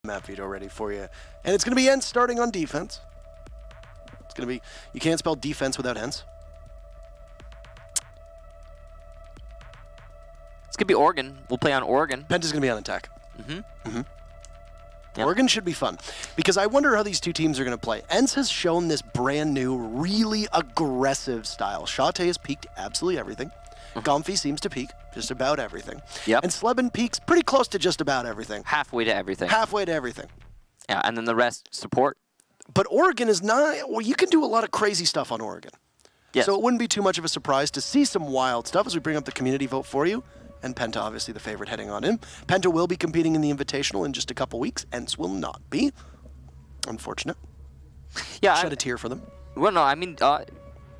map veto ready for you. And it's going to be ENCE starting on defense. It's going to be, you can't spell defense without ENCE. It's going to be Oregon. We'll play on Oregon. Penta's going to be on attack. Yep. Oregon should be fun, because I wonder how these two teams are going to play. ENCE has shown this brand new, really aggressive style. Shate has peaked absolutely everything. Comfy seems to peak just about everything. Yep. And Sleben peaks pretty close to just about everything. Halfway to everything. Halfway to everything. Yeah, and then the rest, support. But Oregon is not, well, you can do a lot of crazy stuff on Oregon. Yes. So it wouldn't be too much of a surprise to see some wild stuff as we bring up the community vote for you. And Penta, obviously, the favorite heading on in. Penta will be competing in the Invitational in just a couple weeks. ENCE will not be. Unfortunate. Yeah, Shed a tear for them. Well, no, I mean,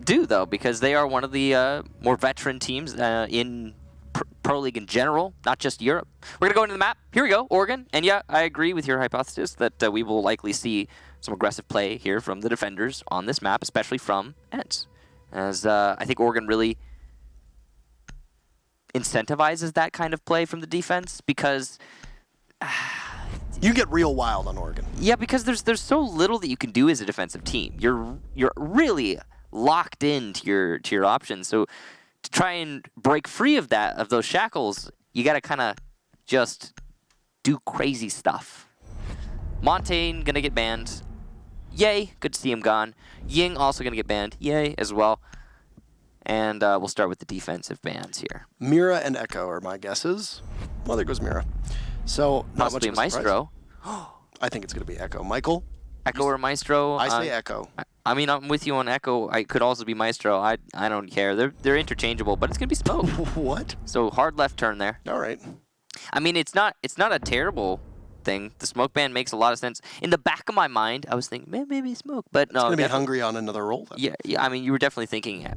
do, though, because they are one of the more veteran teams in Pro League in general, not just Europe. We're going to go into the map. Here we go, Oregon. And yeah, I agree with your hypothesis that we will likely see some aggressive play here from the defenders on this map, especially from ENCE. As I think Oregon really incentivizes that kind of play from the defense, because you get real wild on Oregon. Yeah, because there's so little that you can do as a defensive team. You're really locked into your options. So to try and break free of those shackles, you got to kind of just do crazy stuff. Montaigne gonna get banned. Yay, good to see him gone. Ying also gonna get banned. Yay as well. And we'll start with the defensive bans here. Mira and Echo are my guesses. Well, there goes Mira. So not possibly much of a Maestro. I think it's going to be Echo. Michael? Echo or Maestro? I say Echo. I mean, I'm with you on Echo. I could also be Maestro. I don't care. They're interchangeable, but it's going to be Smoke. What? So hard left turn there. All right. I mean, it's not a terrible thing. The Smoke ban makes a lot of sense. In the back of my mind, I was thinking, man, maybe Smoke, but no. It's going to be hungry on another roll then. Yeah. I mean, you were definitely thinking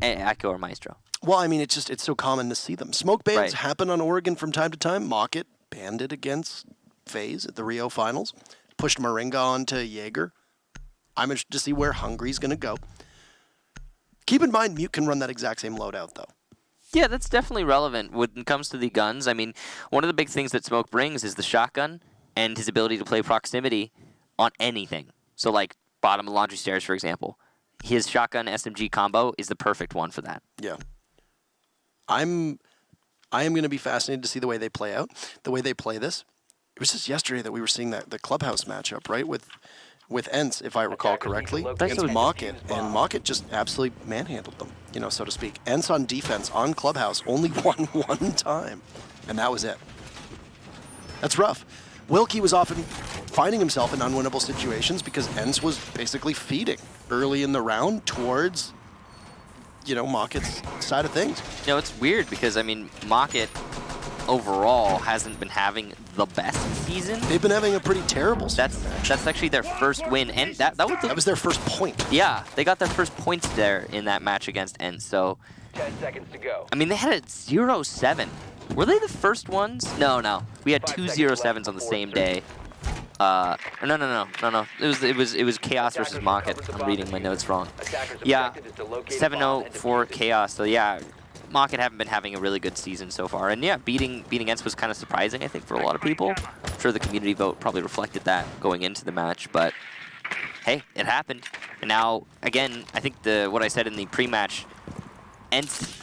Echo or Maestro. Well, I mean, it's so common to see them. Smoke bans happen on Oregon from time to time. Mockett banned it against FaZe at the Rio Finals. Pushed Moringa onto Jaeger. I'm interested to see where Hungry's going to go. Keep in mind, Mute can run that exact same loadout, though. Yeah, that's definitely relevant when it comes to the guns. I mean, one of the big things that Smoke brings is the shotgun and his ability to play proximity on anything. So, like, bottom of laundry stairs, for example. His shotgun SMG combo is the perfect one for that. Yeah. I am going to be fascinated to see the way they play out, the way they play this. It was just yesterday that we were seeing the clubhouse matchup, right, with ENCE, if I recall correctly, against Mockett, and Mockett just absolutely manhandled them, so to speak. ENCE on defense, on clubhouse, only won one time, and that was it. That's rough. Wilkie was often finding himself in unwinnable situations because ENCE was basically feeding early in the round towards, Mockett's side of things. It's weird because, I mean, Mockett overall hasn't been having the best season. They've been having a pretty terrible season. That's actually their first win, and that was their first point. Yeah, they got their first points there in that match against ENCE. So 10 seconds to go. I mean, they had a 0-7. Were they the first ones? No. We had 2 0-7s on the same day. No. It was Chaos versus Mockett. I'm reading my notes wrong. Yeah, 7-0 for Chaos. So yeah, Mockett haven't been having a really good season so far. And yeah, beating ENCE was kind of surprising, I think, for a lot of people. I'm sure the community vote probably reflected that going into the match, but hey, it happened. And now, again, I think what I said in the pre-match, ENCE,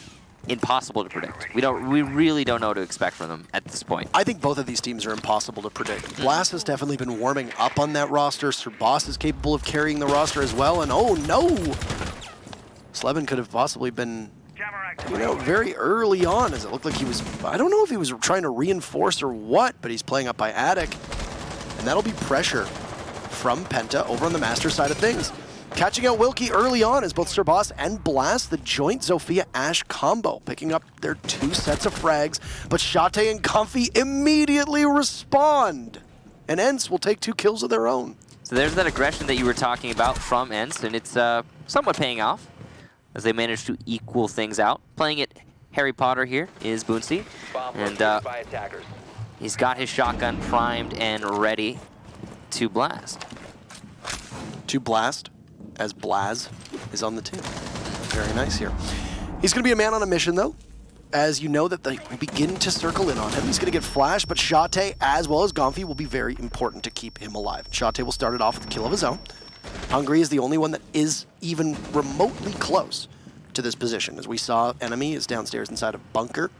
impossible to predict. We really don't know what to expect from them at this point. I think both of these teams are impossible to predict. Blast has definitely been warming up on that roster. Sir Boss is capable of carrying the roster as well, and oh no! Sleben could have possibly been, very early on, as it looked like he was, I don't know if he was trying to reinforce or what, but he's playing up by Attic, and that'll be pressure from Penta over on the Master side of things. Catching out Wilkie early on as both Sir Boss and Blast, the joint Zofia-Ash combo, picking up their 2 sets of frags, but Shate and Comfy immediately respond, and ENCE will take 2 kills of their own. So there's that aggression that you were talking about from ENCE, and it's somewhat paying off as they manage to equal things out. Playing it Harry Potter here is Boonsy, and he's got his shotgun primed and ready to blast. To blast? As Blaz is on the team. Very nice here. He's going to be a man on a mission, though. as you know that they will begin to circle in on him. He's going to get flashed, but Shate as well as Gomfi will be very important to keep him alive. Shate will start it off with a kill of his own. Hungry is the only one that is even remotely close to this position. As we saw, enemy is downstairs inside of bunker,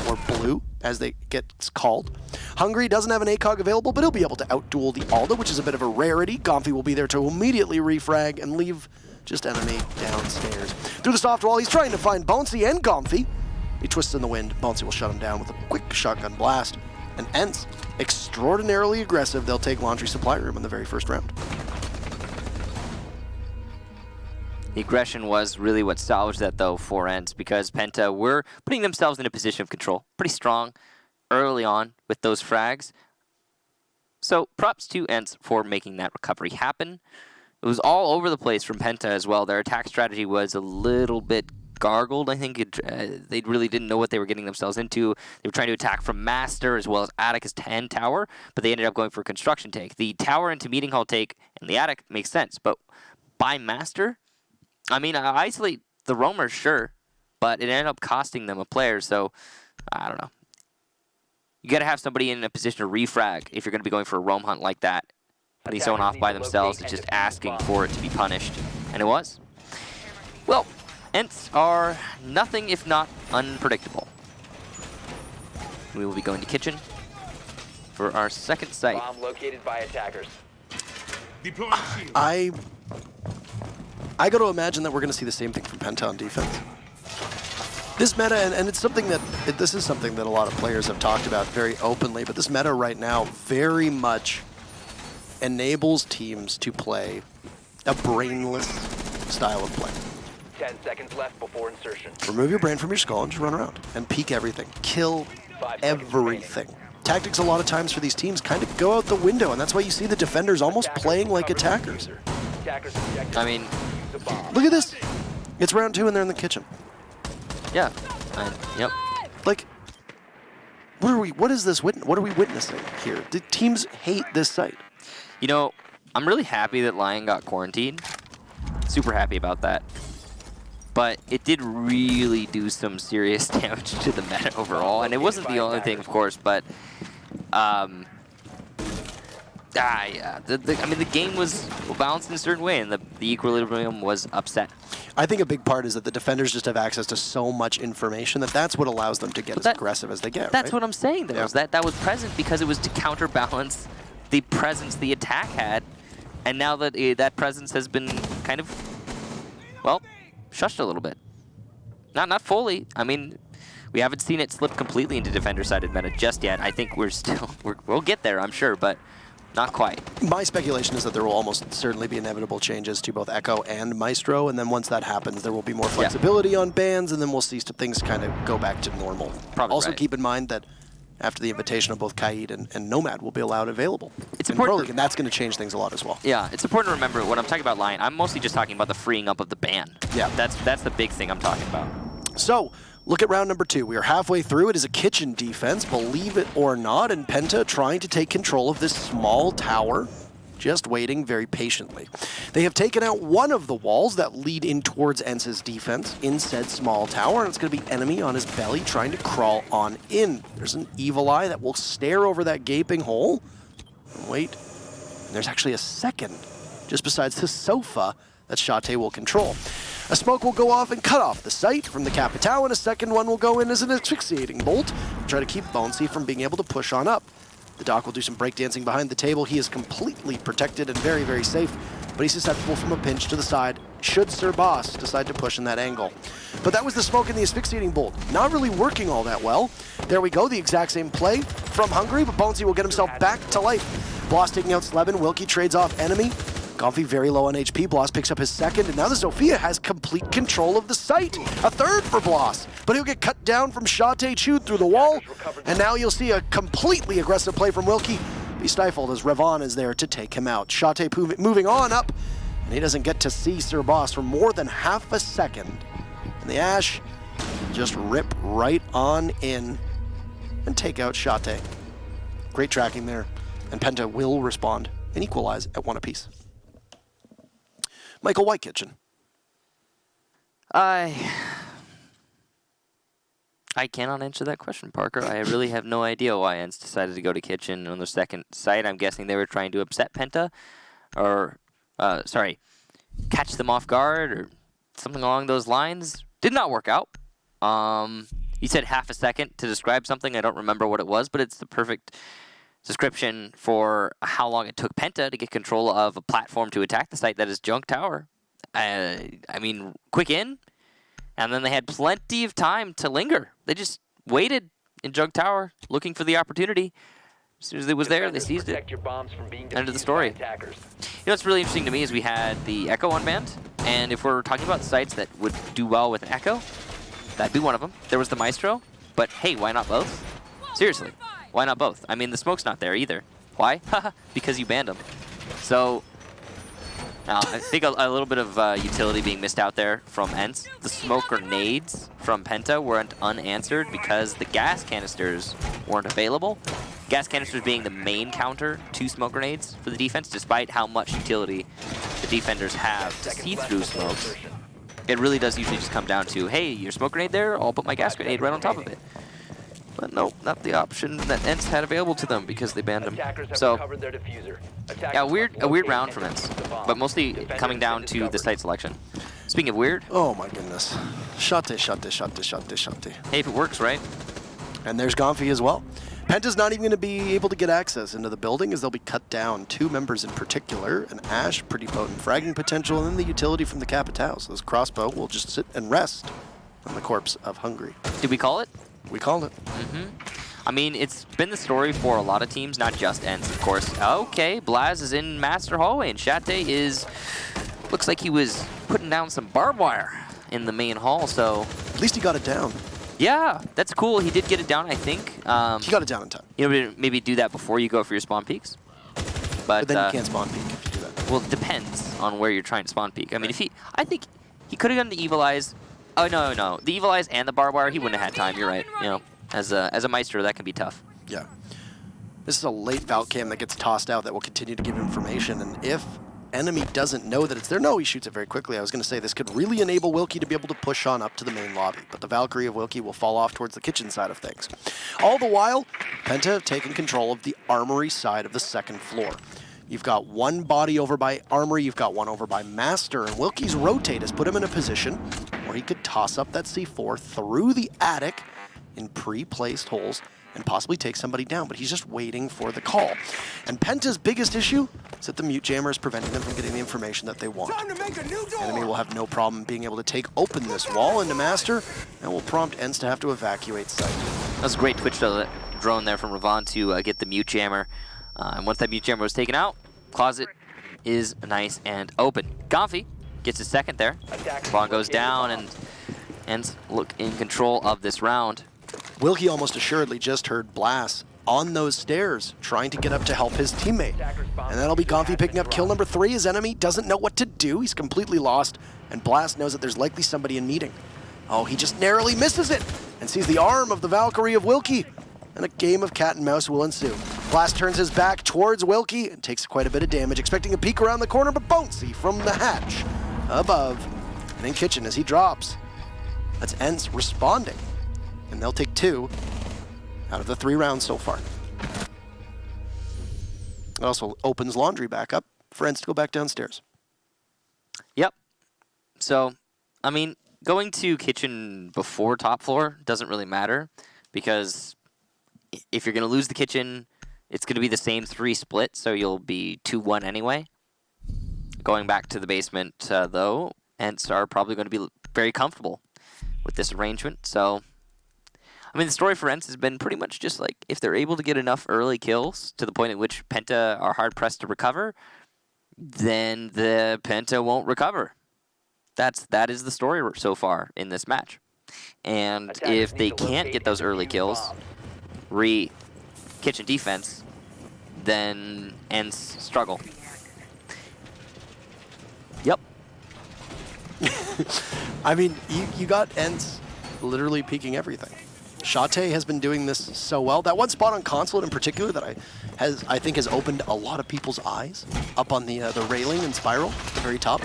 or blue, as they get called. Hungry doesn't have an ACOG available, but he'll be able to outduel the Alda, which is a bit of a rarity. Gomfi will be there to immediately refrag and leave just enemy downstairs. Through the soft wall, he's trying to find Bouncy and Gomfi. He twists in the wind. Bouncy will shut him down with a quick shotgun blast. And ENCE, extraordinarily aggressive. They'll take laundry supply room in the very first round. The aggression was really what salvaged that, though, for ENCE, because Penta were putting themselves in a position of control. Pretty strong early on with those frags. So props to ENCE for making that recovery happen. It was all over the place from Penta as well. Their attack strategy was a little bit gargled. I think they really didn't know what they were getting themselves into. They were trying to attack from Master as well as Attic as 10 tower, but they ended up going for a construction take. The tower into meeting hall take and the Attic makes sense, but by Master, I mean, isolate the roamers, sure, but it ended up costing them a player, so I don't know. You got to have somebody in a position to refrag if you're going to be going for a roam hunt like that. Putting someone off by themselves is just asking for it to be punished, and it was. Well, ENCE are nothing if not unpredictable. We will be going to kitchen for our second site. Bomb located by attackers. I got to imagine that we're going to see the same thing from Penta on defense. This meta, and it's something that, this is something that a lot of players have talked about very openly, but this meta right now very much enables teams to play a brainless style of play. 10 seconds left before insertion. Remove your brain from your skull and just run around and peek everything. Kill everything. Tactics a lot of times for these teams kind of go out the window, and that's why you see the defenders almost playing like attackers. I mean, look at this. It's round 2 and they're in the kitchen. yeah. Yep. Like, what is this? What are we witnessing here? The teams hate this site. You know, I'm really happy that Lion got quarantined. Super happy about that. But it did really do some serious damage to the meta overall, and it wasn't the only thing, of course, but yeah. I mean, the game was balanced in a certain way, and the equilibrium was upset. I think a big part is that the defenders just have access to so much information that's what allows them to get as aggressive as they get. That's right? what I'm saying, though. Yeah. That was present because it was to counterbalance the presence the attack had, and now that that presence has been kind of, well, shushed a little bit. Not fully. I mean, we haven't seen it slip completely into defender-sided meta just yet. I think we'll get there, I'm sure, but not quite. My speculation is that there will almost certainly be inevitable changes to both Echo and Maestro, and then once that happens, there will be more flexibility on bans, and then we'll see things kind of go back to normal. Probably also, right. keep in mind that after the invitation of both Kaid and Nomad will be allowed available It's in Pro League, and that's going to change things a lot as well. Yeah, it's important to remember when I'm talking about Lion, I'm mostly just talking about the freeing up of the ban. Yeah. That's the big thing I'm talking about. So, look at round number 2. We are halfway through. It is a kitchen defense, believe it or not, and Penta trying to take control of this small tower, just waiting very patiently. They have taken out one of the walls that lead in towards ENCE's defense in said small tower, and it's going to be enemy on his belly trying to crawl on in. There's an evil eye that will stare over that gaping hole. Wait, and there's actually a second just besides the sofa that Shate will control. A smoke will go off and cut off the site from the Capitao, and a second one will go in as an asphyxiating bolt to try to keep Bonesy from being able to push on up. The Doc will do some breakdancing behind the table. He is completely protected and very, very safe, but he's susceptible from a pinch to the side should Sir Boss decide to push in that angle. But that was the smoke and the asphyxiating bolt. Not really working all that well. There we go, the exact same play from Hungry, but Bonesy will get himself back to life. Bloss taking out Sleben. Wilkie trades off enemy. Gomfi very low on HP. Bloss picks up his second, and now the Sophia has complete control of the site. A third for Bloss, but he'll get cut down from Shate, chewed through the wall, and now you'll see a completely aggressive play from Wilkie. Be stifled as Revan is there to take him out. Shate moving on up, and he doesn't get to see Sir Boss for more than half a second. And the Ash just rip right on in and take out Shate. Great tracking there, and Penta will respond and equalize at 1 apiece. Michael White Kitchen. I cannot answer that question, Parker. I really have no idea why ENCE decided to go to Kitchen on their second site. I'm guessing they were trying to upset Penta, or, catch them off guard, or something along those lines. Did not work out. You said half a second to describe something. I don't remember what it was, but it's the perfect description for how long it took Penta to get control of a platform to attack the site that is Junk Tower. I mean, quick in, and then they had plenty of time to linger. They just waited in Junk Tower, looking for the opportunity. As soon as it was there, they seized it. End of the story. You know what's really interesting to me is we had the Echo unbanned, and if we're talking about sites that would do well with an Echo, that'd be one of them. There was the Maestro, but hey, why not both? Seriously, why not both? I mean, the smoke's not there either. Why? Because you banned them. So, I think a little bit of utility being missed out there from ENCE. The smoke grenades from Penta weren't unanswered because the gas canisters weren't available. Gas canisters being the main counter to smoke grenades for the defense, despite how much utility the defenders have to see through smokes. It really does usually just come down to, hey, your smoke grenade there, I'll put my gas grenade right on top of it. But no, not the option that ENCE had available to them because they banned them. So, yeah, a weird round from ENCE, but mostly coming down to the site selection. Speaking of weird. Oh my goodness. Shate. Hey, if it works, right? And there's Gonfi as well. Penta's not even going to be able to get access into the building as they'll be cut down. 2 members in particular, an Ash, pretty potent fragging potential, and then the utility from the Capitao. So this crossbow will just sit and rest on the corpse of Hungry. Did we call it? We called it. I mean, it's been the story for a lot of teams, not just ENCE, of course. Okay, Blaz is in Master Hallway, and Shate is... looks like he was putting down some barbed wire in the main hall, so... At least he got it down. Yeah, that's cool. He did get it down, I think. He got it down in time. You know, maybe do that before you go for your spawn peaks. But then you can't spawn peek if you do that. Well, it depends on where you're trying to spawn peek. I mean, I think he could have done the Evil Eyes. Oh, no. The Evil Eyes and the barbed wire, he wouldn't have had time. You're right. You know, as a Maestro, that can be tough. Yeah. This is a late Valk cam that gets tossed out that will continue to give information. And if enemy doesn't know that it's there, no, he shoots it very quickly. I was going to say this could really enable Wilkie to be able to push on up to the main lobby. But the Valkyrie of Wilkie will fall off towards the kitchen side of things. All the while, Penta have taken control of the armory side of the second floor. You've got one body over by Armory, you've got one over by Master, and Wilkie's rotate has put him in a position where he could toss up that C4 through the attic in pre-placed holes and possibly take somebody down, but he's just waiting for the call. And Penta's biggest issue is that the mute jammer is preventing them from getting the information that they want. Enemy will have no problem being able to take open this wall into Master, and will prompt ENCE to have to evacuate site. That's a great Twitch drone there from Ravon to get the mute jammer. And once that mute jammer was taken out, closet is nice and open. Gonfi gets his second there. Ravon goes down, and ENCE look in control of this round. Wilkie almost assuredly just heard Blast on those stairs, trying to get up to help his teammate. And that'll be Gonfi picking up kill number 3. His enemy doesn't know what to do. He's completely lost, and Blast knows that there's likely somebody in meeting. Oh, he just narrowly misses it, and sees the arm of the Valkyrie of Wilkie. And a game of cat and mouse will ensue. Blast turns his back towards Wilkie and takes quite a bit of damage, expecting a peek around the corner, but won't see from the hatch above. And in kitchen as he drops. That's ENCE responding. And they'll take 2 out of the 3 rounds so far. It also opens laundry back up for ENCE to go back downstairs. Yep. So, I mean, going to kitchen before top floor doesn't really matter, because if you're going to lose the kitchen, it's going to be the same 3 split, so you'll be 2-1 anyway. Going back to the basement, though, ENCE are probably going to be very comfortable with this arrangement, so... I mean, the story for ENCE has been pretty much just like, if they're able to get enough early kills to the point at which Penta are hard-pressed to recover, then the Penta won't recover. That is the story so far in this match. And if they can't get those early kills, kitchen defense, then ENCE struggle. Yep. I mean, you got ENCE literally peeking everything. Shate has been doing this so well. That one spot on Consulate in particular that I think has opened a lot of people's eyes up on the railing and spiral at the very top.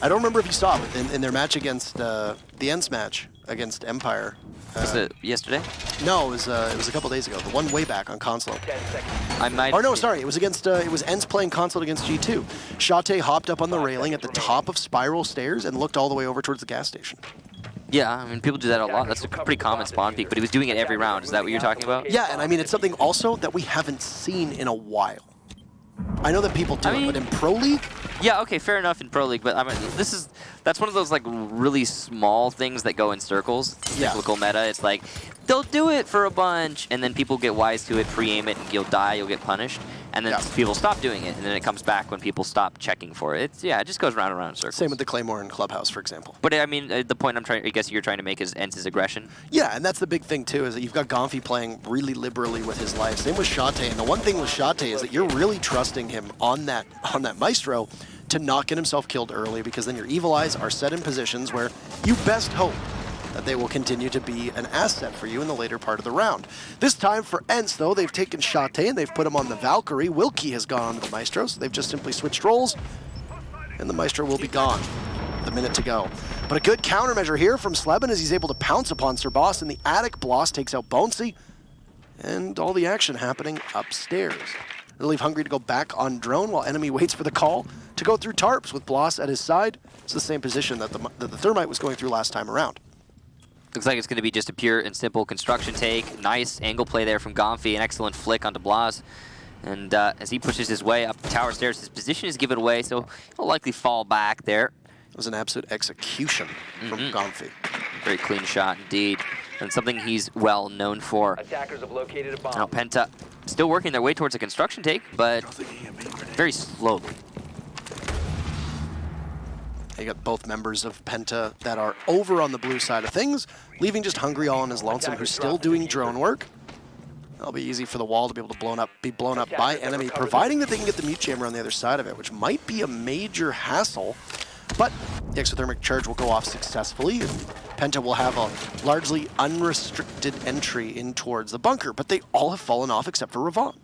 I don't remember if you saw it in their match against the ENCE match. against Empire. Was it yesterday? No, it was a couple days ago. The one way back on console. 10 seconds. I might. Or no, sorry, it was against it was ENCE playing console against G2. Shate hopped up on the railing at the top of spiral stairs and looked all the way over towards the gas station. Yeah, I mean, people do that a lot. That's a pretty common spawn peek, but he was doing it every round. Is that what you're talking about? Yeah, and I mean, it's something also that we haven't seen in a while. I know that people do it, but in Pro League? Yeah, okay, fair enough in Pro League, but I mean, that's one of those like really small things that go in circles. Yeah. Cyclical meta. It's like they'll do it for a bunch, and then people get wise to it, pre-aim it, and you'll die, you'll get punished, and then people stop doing it, and then it comes back when people stop checking for it. It just goes round and round in circles. Same with the Claymore in Clubhouse, for example. But I mean, the point I guess you're trying to make is ENCE's aggression. Yeah, and that's the big thing too, is that you've got Gonfi playing really liberally with his life. Same with Shate, and the one thing with Shate is that you're really trusting him on that Maestro to not get himself killed early, because then your Evil Eyes are set in positions where you best hope that they will continue to be an asset for you in the later part of the round. This time for ENCE, though, they've taken Shate and they've put him on the Valkyrie. Wilkie has gone on to the Maestro, so they've just simply switched roles, and the Maestro will be gone. The minute to go. But a good countermeasure here from Sleben as he's able to pounce upon Sir Boss in the attic. Bloss takes out Bonesy, and all the action happening upstairs. They'll leave Hungry to go back on drone while enemy waits for the call to go through tarps with Bloss at his side. It's the same position that the Thermite was going through last time around. Looks like it's going to be just a pure and simple construction take. Nice angle play there from Gonfi, an excellent flick onto Blas. And as he pushes his way up the tower stairs, his position is given away, so he'll likely fall back there. It was an absolute execution from Gonfi. Very clean shot indeed, and something he's well known for. Attackers have located a bomb. Now Penta still working their way towards a construction take, but very slowly. You got both members of Penta that are over on the blue side of things, leaving just Hungry all on his lonesome, who's still doing drone work. That'll be easy for the wall to be able to be blown up by enemy, providing that they can get the mute chamber on the other side of it, which might be a major hassle. But the exothermic charge will go off successfully, and Penta will have a largely unrestricted entry in towards the bunker, but they all have fallen off except for Ravon.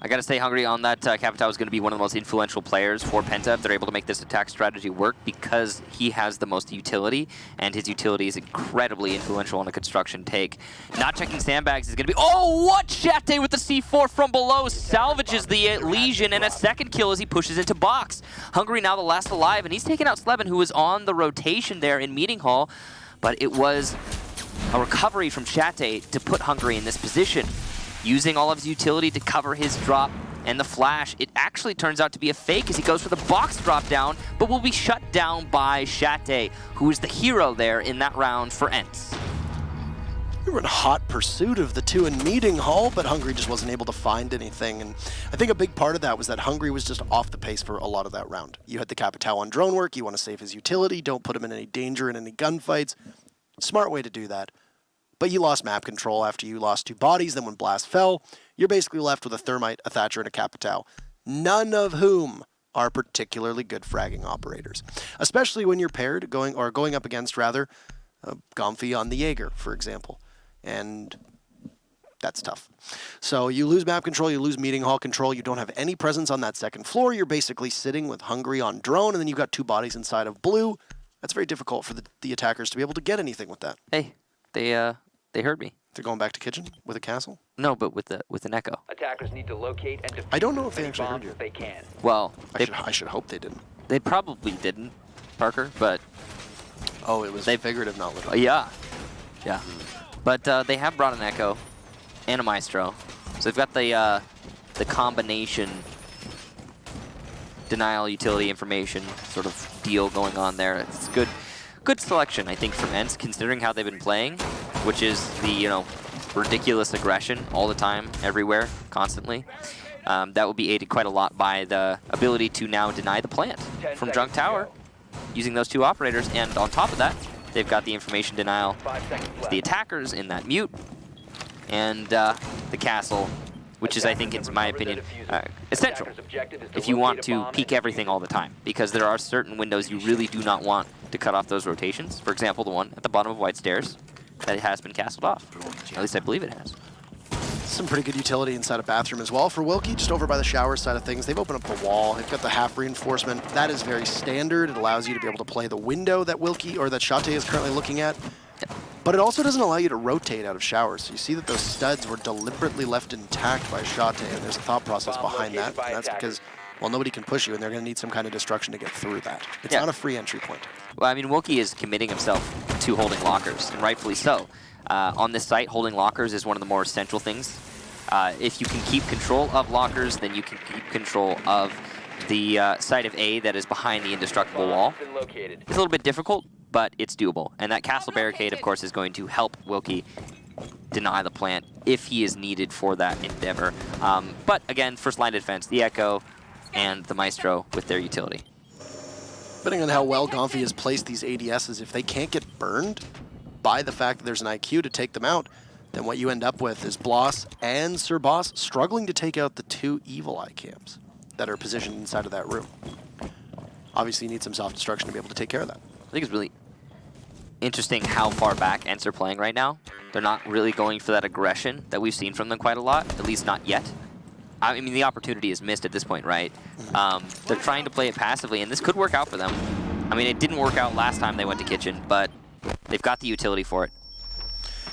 I gotta say, Hungry on that Capitao is gonna be one of the most influential players for Penta if they're able to make this attack strategy work, because he has the most utility, and his utility is incredibly influential on a construction take. Not checking sandbags is gonna be, oh, what? Shate with the C4 from below salvages the Legion, and a second kill as he pushes into box. Hungry now the last alive, and he's taken out Sleben, who was on the rotation there in Meeting Hall, but it was a recovery from Shate to put Hungry in this position. Using all of his utility to cover his drop and the flash, it actually turns out to be a fake as he goes for the box drop down, but will be shut down by Shate, who is the hero there in that round for ENCE. We were in hot pursuit of the two in Meeting Hall, but Hungry just wasn't able to find anything. And I think a big part of that was that Hungry was just off the pace for a lot of that round. You had the Capitao on drone work, you want to save his utility, don't put him in any danger in any gunfights. Smart way to do that. But you lost map control after you lost two bodies, then when Blast fell, you're basically left with a Thermite, a Thatcher, and a Capitao, none of whom are particularly good fragging operators. Especially when you're paired, going up against, rather, Gonfi on the Jaeger, for example. And that's tough. So you lose map control, you lose Meeting Hall control, you don't have any presence on that second floor, you're basically sitting with Hungry on drone, and then you've got two bodies inside of blue. That's very difficult for the attackers to be able to get anything with that. Hey, they heard me. They're going back to kitchen with a castle? No, but with an echo. Attackers need to locate and defuse I don't know if they as many actually heard bombs you. as they can. Well, I should hope they didn't. they probably didn't, Parker, but Oh, it was figurative, not literal. yeah. But they have brought an echo and a Maestro, so they've got the combination denial utility information sort of deal going on there. It's good selection, I think, from ENCE, considering how they've been playing, which is the ridiculous aggression all the time, everywhere, constantly. That will be aided quite a lot by the ability to now deny the plant from Drunk Tower, using those two operators, and on top of that, they've got the information denial 5 seconds to left. the attackers in that mute, and the castle, which is, I think, in my opinion, essential if you want to peek everything all the time, because there are certain windows you really do not want to cut off those rotations. For example, the one at the bottom of White Stairs that has been castled off. At least I believe it has. Some pretty good utility inside a bathroom as well. For Wilkie, just over by the shower side of things, they've opened up the wall. They've got the half reinforcement. That is very standard. It allows you to be able to play the window that Wilkie or that Shate is currently looking at. But it also doesn't allow you to rotate out of showers. So you see that those studs were deliberately left intact by Shate, and there's a thought process behind that. And that's because, well, nobody can push you, and they're going to need some kind of destruction to get through that. It's not a free entry point. Well, I mean, Wookie is committing himself to holding lockers, and rightfully so. On this site, holding lockers is one of the more essential things. If you can keep control of lockers, then you can keep control of the side of A that is behind the indestructible wall. It's a little bit difficult, but it's doable. And that castle barricade, of course, is going to help Wilkie deny the plant if he is needed for that endeavor. But again, first line of defense, the Echo and the Maestro with their utility. Depending on how well Gonfi has placed these ADSs, if they can't get burned by the fact that there's an IQ to take them out, then what you end up with is Bloss and Sir Boss struggling to take out the 2 Evil Eye camps that are positioned inside of that room. Obviously, you need some self-destruction to be able to take care of that. I think it's really interesting how far back ENCE are playing right now. They're not really going for that aggression that we've seen from them quite a lot, at least not yet. I mean, the opportunity is missed at this point, right? They're trying to play it passively, and this could work out for them. I mean, it didn't work out last time they went to Kitchen, but they've got the utility for it.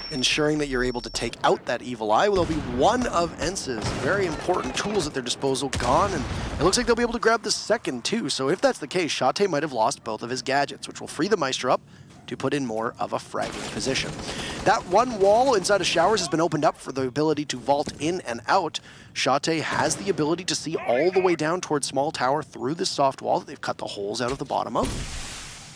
Ensuring that you're able to take out that Evil Eye will be one of ENCE's very important tools at their disposal gone, and it looks like they'll be able to grab the second too. So if that's the case, Shate might have lost both of his gadgets, which will free the Maestro up to put in more of a fragging position. That one wall inside of showers has been opened up for the ability to vault in and out. Shate has the ability to see all the way down towards Small Tower through this soft wall that they've cut the holes out of the bottom of.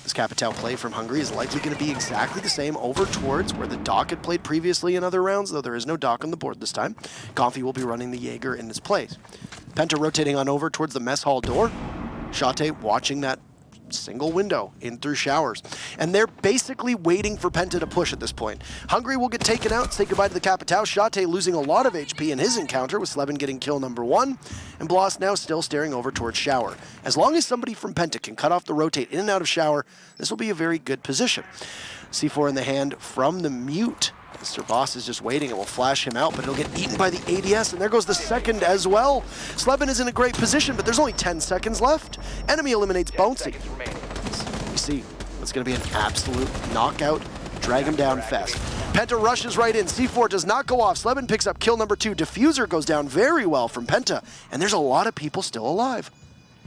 This Capitao play from Hungary is likely going to be exactly the same over towards where the Doc had played previously in other rounds, though there is no Doc on the board this time. Gonfi will be running the Jaeger in his place. Penta rotating on over towards the mess hall door. Shate watching that single window in through showers. And they're basically waiting for Penta to push at this point. Hungary will get taken out, say goodbye to the Capitao. Shate losing a lot of HP in his encounter with Slevin getting kill number 1. And Bloss now still staring over towards shower. As long as somebody from Penta can cut off the rotate in and out of shower, this will be a very good position. C4 in the hand from the mute. Sir Boss is just waiting. It will flash him out, but it'll get eaten by the ADS, and there goes the second as well. Slevin is in a great position, but there's only 10 seconds left. Enemy eliminates Bouncy. You see, it's going to be an absolute knockout, drag him down fest. Penta rushes right in. C4 does not go off. Slevin picks up kill number 2. Diffuser goes down very well from Penta, and there's a lot of people still alive.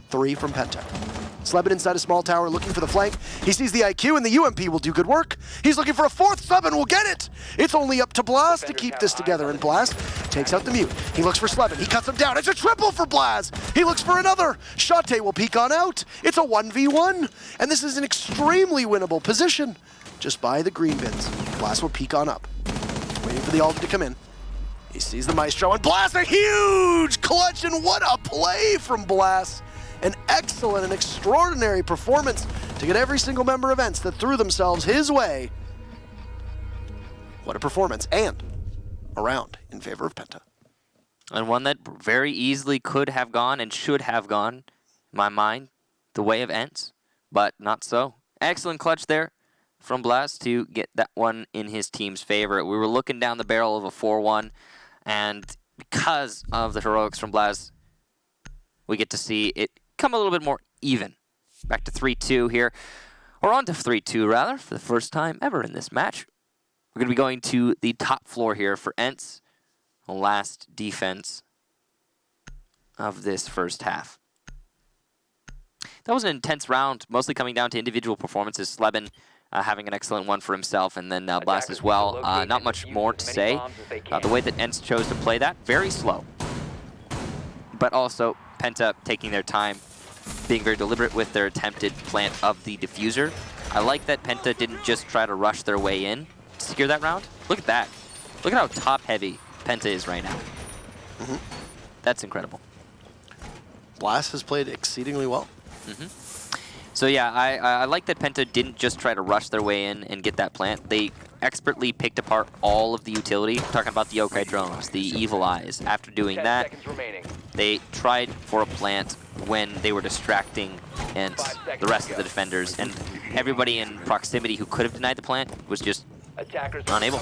3 from Penta. Slevin inside a Small Tower looking for the flank. He sees the IQ and the UMP will do good work. He's looking for a 4th sub and will get it. It's only up to Blaz to keep this together, and Blaz takes out the mute. He looks for Slevin. He cuts him down. It's a triple for Blaz. He looks for another. Shate will peek on out. It's a 1v1, and this is an extremely winnable position. Just by the green bins. Blaz will peek on up. Waiting for the ulti to come in. He sees the Maestro, and Blaz a huge clutch, and what a play from Blaz. An excellent and extraordinary performance to get every single member of ENCE that threw themselves his way. What a performance, and a round in favor of Penta. And one that very easily could have gone and should have gone, in my mind, the way of ENCE, but not so. Excellent clutch there from Blaz to get that one in his team's favor. We were looking down the barrel of a 4-1, and because of the heroics from Blaz, we get to see it come a little bit more even. Back to 3-2 here, or on to 3-2 rather, for the first time ever in this match. We're going to be going to the top floor here for ENCE, the last defense of this first half. That was an intense round, mostly coming down to individual performances. Slevin having an excellent one for himself, and then Blast as well. Not much more to say. The way that ENCE chose to play that, very slow. But also, Penta taking their time, being very deliberate with their attempted plant of the diffuser. I like that Penta didn't just try to rush their way in to secure that round. Look at that. Look at how top-heavy Penta is right now. That's incredible. Blast has played exceedingly well. So yeah, I like that Penta didn't just try to rush their way in and get that plant. They expertly picked apart all of the utility. I'm talking about the yokai drones, the evil eyes. After doing that, they tried for a plant when they were distracting and the rest of the defenders, and everybody in proximity who could have denied the plant was just unable.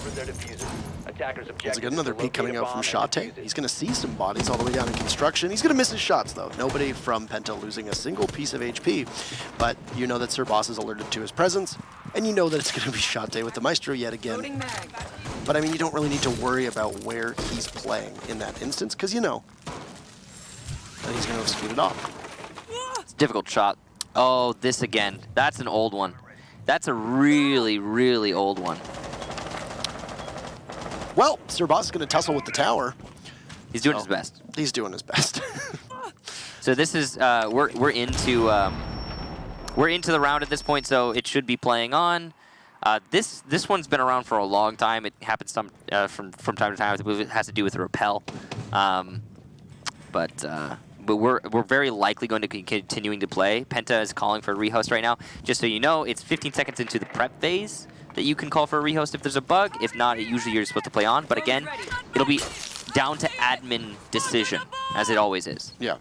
Attackers Once objective again, is another to peek coming locate a out from bomb and Shate. defuse it. He's going to see some bodies all the way down in construction. He's going to miss his shots, though. Nobody from Penta losing a single piece of HP. But you know that Sir Boss is alerted to his presence, and you know that it's going to be Shate with the Maestro yet again. But I mean, you don't really need to worry about where he's playing in that instance, because you know that he's going to speed it off. It's a difficult shot. Oh, this again. That's an old one. That's a really, really old one. Well, Sir Boss is going to tussle with the tower. He's doing his best. He's doing his best. So this is we're into the round at this point, so it should be playing on. This one's been around for a long time. It happens from time to time. I believe it has to do with the rappel, but we're very likely going to be continuing to play. Penta is calling for a rehost right now. Just so you know, it's 15 seconds into the prep phase that you can call for a rehost if there's a bug. If not, usually you're supposed to play on. But again, it'll be down to admin decision, as it always is. Yeah.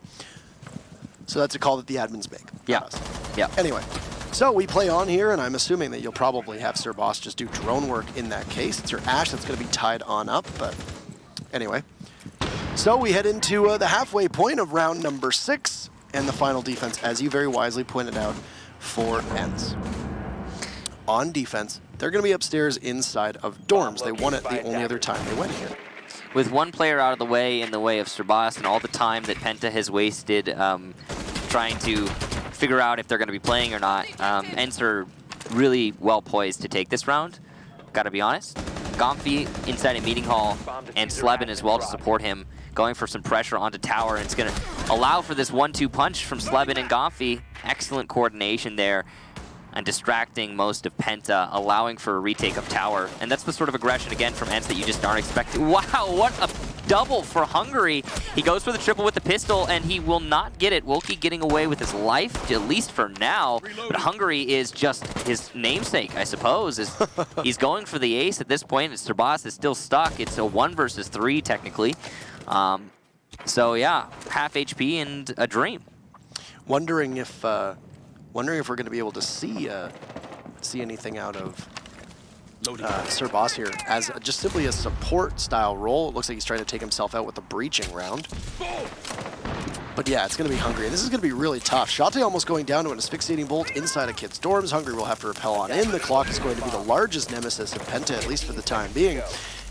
So that's a call that the admins make. Yeah. Yeah. Anyway, so we play on here, and I'm assuming that you'll probably have Sir Boss just do drone work in that case. It's your Ash that's going to be tied on up, but anyway. So we head into the halfway point of round number 6, and the final defense, as you very wisely pointed out, for ENCE. On defense, they're going to be upstairs inside of dorms. They won it the only other time they went here. With one player out of the way in the way of Sir Boss, and all the time that Penta has wasted trying to figure out if they're going to be playing or not, ENCE are really well poised to take this round, gotta be honest. Gomfi inside a meeting hall, and Sleben as well to support him, going for some pressure onto tower, and it's going to allow for this 1-2 punch from Sleben and Gomfi. Excellent coordination there, and distracting most of Penta, allowing for a retake of tower. And that's the sort of aggression, again, from ENCE that you just aren't expecting. Wow, what a double for Hungary. He goes for the triple with the pistol, and he will not get it. Wilkie getting away with his life, at least for now. But Hungary is just his namesake, I suppose. He's going for the ace at this point, and Sir Boss is still stuck. It's a 1 versus 3, technically. So, yeah, half HP and a dream. Wondering if we're going to be able to see anything out of Sir Boss here as just simply a support style role. It looks like he's trying to take himself out with a breaching round. But yeah, it's going to be Hungry, and this is going to be really tough. Shate almost going down to an asphyxiating bolt inside a Kid's dorms. Hungry will have to repel on in. The clock is going to be the largest nemesis of Penta, at least for the time being,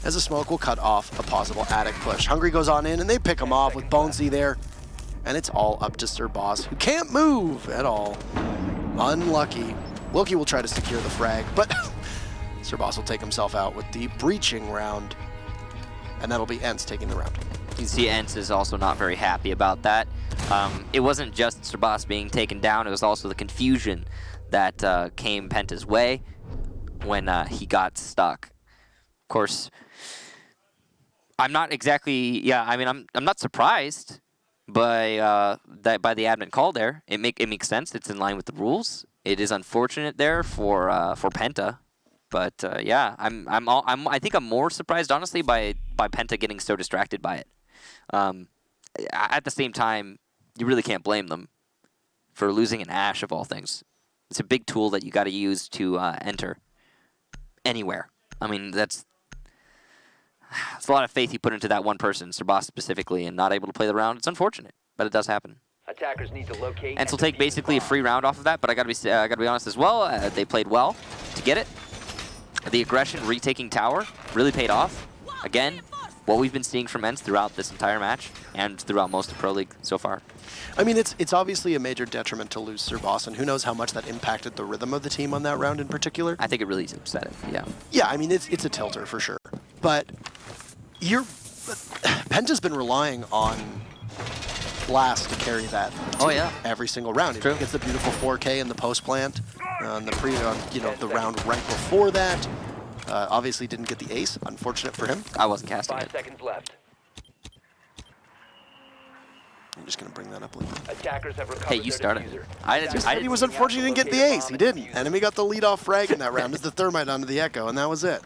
as the smoke will cut off a possible attic push. Hungry goes on in, and they pick him off with Bonesy there. And it's all up to Sir Boss, who can't move at all. Unlucky. Wilkie will try to secure the frag, but Sir Boss will take himself out with the breaching round. And that'll be ENCE taking the round. You can see ENCE is also not very happy about that. It wasn't just Sir Boss being taken down, it was also the confusion that came Penta's way when he got stuck. Of course, I'm not exactly, I mean, I'm not surprised by the admin call there. It makes sense. It's in line with the rules. It is unfortunate there for Penta, but yeah, I think I'm more surprised honestly by Penta getting so distracted by it. At the same time, you really can't blame them for losing an Ash of all things. It's a big tool that you got to use to enter anywhere. I mean, that's a lot of faith you put into that one person, Sir Boss specifically, and not able to play the round. It's unfortunate, but it does happen. Attackers need to locate. ENCE will take basically a free round off of that, but I gotta be honest as well. They played well to get it. The aggression retaking tower really paid off. Again, what we've been seeing from ENCE throughout this entire match and throughout most of Pro League so far. I mean, it's obviously a major detriment to lose Sir Boss, and who knows how much that impacted the rhythm of the team on that round in particular. I think it really upset it. Yeah. Yeah, I mean, it's a tilter for sure, but Penta's been relying on Blast to carry that every single round. He gets the beautiful 4K in the post plant on the the round right before that. Obviously didn't get the ace. Unfortunate for him. I wasn't casting 5 it. seconds left. I'm just gonna bring that up a little bit. Attackers have recovered Hey, you their started. diffuser. I He was unfortunate he didn't get the ace. He didn't. Enemy got the lead-off frag in that round as the thermite onto the Echo, and that was it.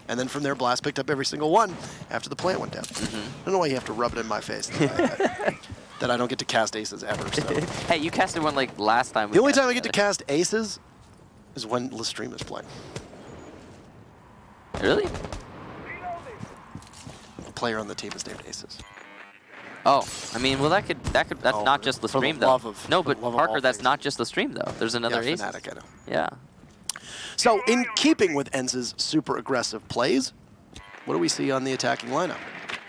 And then from there, Blast picked up every single one after the plant went down. I don't know why you have to rub it in my face that I don't get to cast aces ever. So. Hey, you casted one like last time. The only time I get to cast aces is when Lestream is playing. Really? player on the team is named Aces. Oh, I mean, well, that's Oh, not just the for the stream, though. love of- No, for the but love of Parker, all that's things. not just the stream, though. There's another Yeah, Aces. Fnatic, I know. Yeah. So in keeping with ENCE's super aggressive plays, what do we see on the attacking lineup?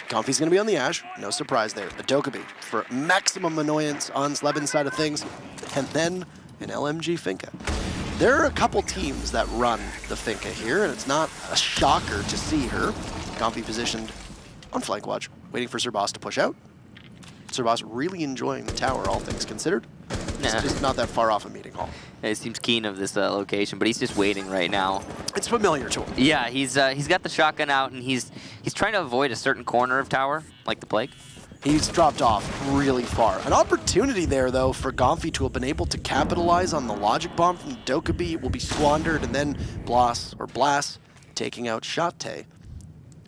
Comfy's going to be on the Ashe, no surprise there. Adokabi for maximum annoyance on Sleben's side of things, and then an LMG Finka. There are a couple teams that run the Finka here, and it's not a shocker to see her. Comfy positioned on flank watch, waiting for Sirboss to push out. Sirboss really enjoying the tower, all things considered. It's Nah. just not that far off a meeting hall. He seems keen of this location, but he's just waiting right now. It's familiar to him. Yeah, he's got the shotgun out, and he's trying to avoid a certain corner of tower, like the plague. He's dropped off really far. An opportunity there, though, for Comfy to have been able to capitalize on the logic bomb from Adokabi will be squandered, and then Blas taking out Shate.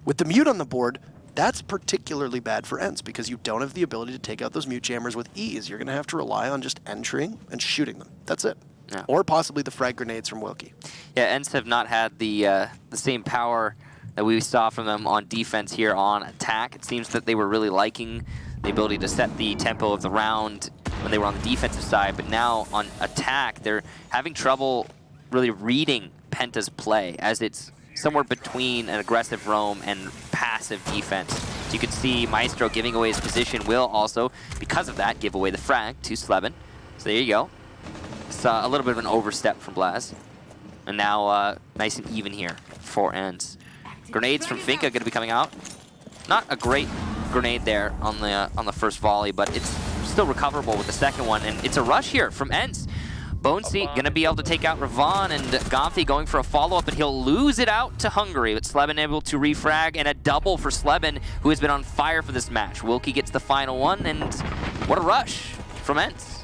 With the mute on the board, that's particularly bad for ENCE because you don't have the ability to take out those mute jammers with ease. You're going to have to rely on just entering and shooting them. That's it. Yeah. Or possibly the frag grenades from Wilkie. Yeah, ENCE have not had the same power that we saw from them on defense here on attack. It seems that they were really liking the ability to set the tempo of the round when they were on the defensive side, but now on attack, they're having trouble really reading Penta's play, as it's somewhere between an aggressive roam and passive defense. So you can see Maestro giving away his position will also, because of that, give away the frag to Sleben. So there you go. It's a little bit of an overstep from Blaz. And now nice and even here for ENCE. Grenades from Finka going to be coming out. Not a great grenade there on the first volley, but it's still recoverable with the second one. And it's a rush here from ENCE. Bonesy going to be able to take out Ravon, and Gomfi going for a follow-up, and he'll lose it out to Hungary. But Sleben able to refrag, and a double for Sleben, who has been on fire for this match. Wilkie gets the final one, and what a rush from ENCE.